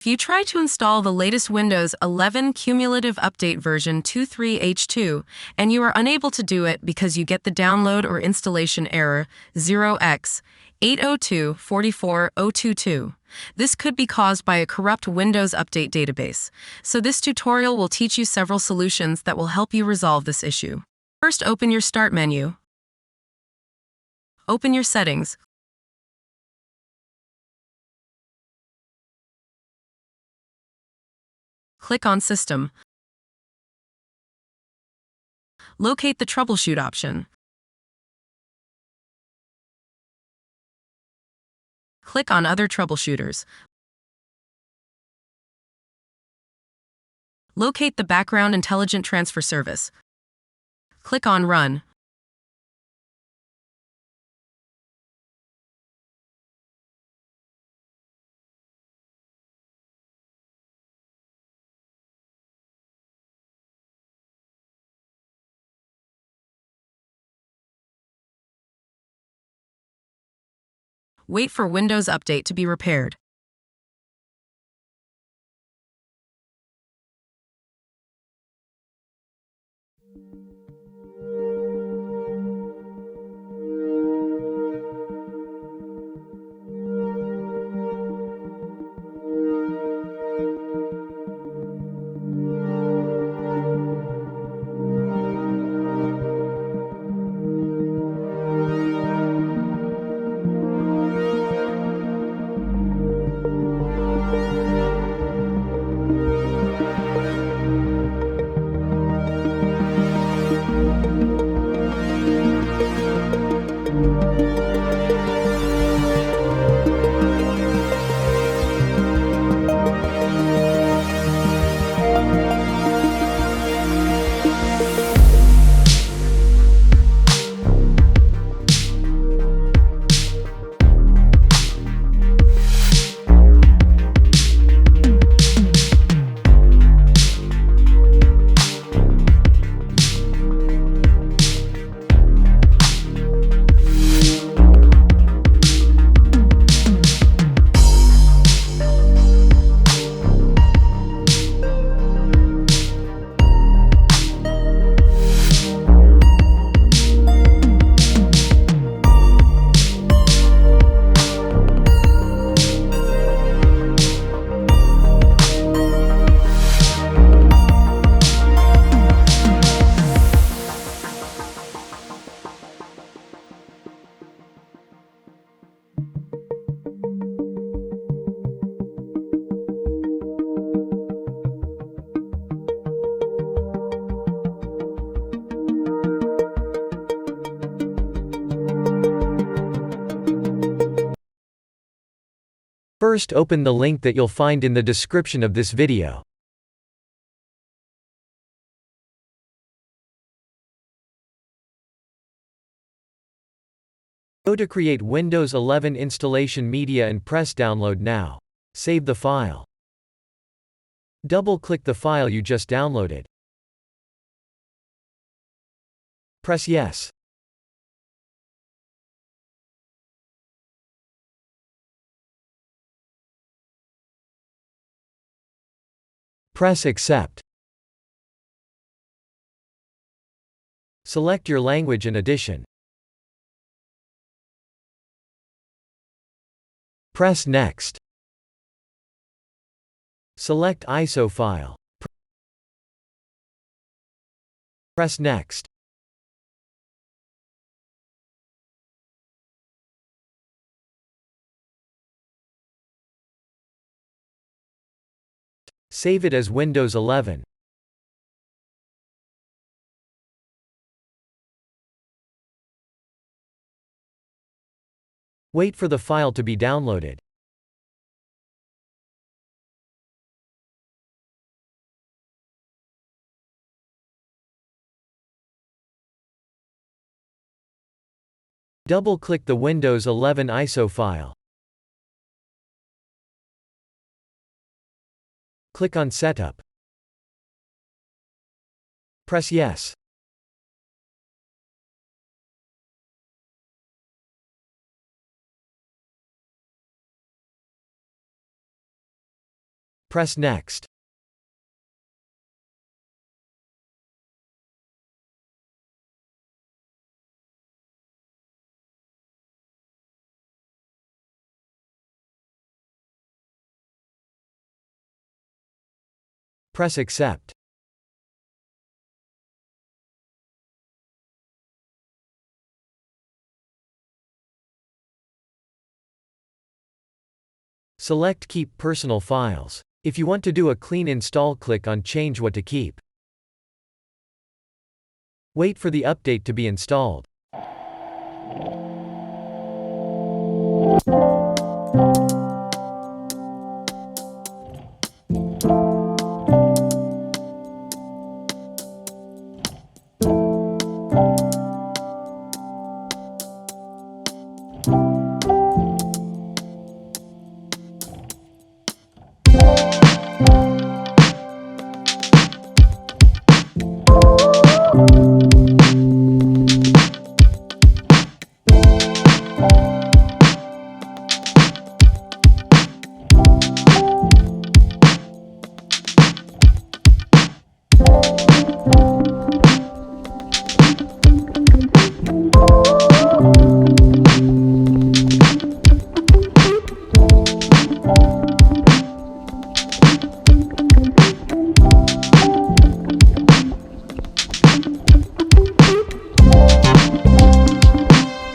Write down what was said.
If you try to install the latest Windows 11 cumulative update version 23H2 and you are unable to do it because you get the download or installation error 0x80070002, this could be caused by a corrupt Windows Update database. So this tutorial will teach you several solutions that will help you resolve this issue. First, open your Start menu. Open your Settings. Click on System. Locate the Troubleshoot option. Click on Other Troubleshooters. Locate the Background Intelligent Transfer Service. Click on Run. Wait for Windows Update to be repaired. First, open the link that you'll find in the description of this video. Go to Create Windows 11 Installation Media and press Download Now. Save the file. Double-click the file you just downloaded. Press Yes. Press Accept. Select your language and edition. Press Next. Select ISO file. Press Next. Save it as Windows 11. Wait for the file to be downloaded. Double-click the Windows 11 ISO file. Click on Setup. Press Yes. Press Next. Press Accept. Select Keep Personal Files. If you want to do a clean install, click on Change What to Keep. Wait for the update to be installed.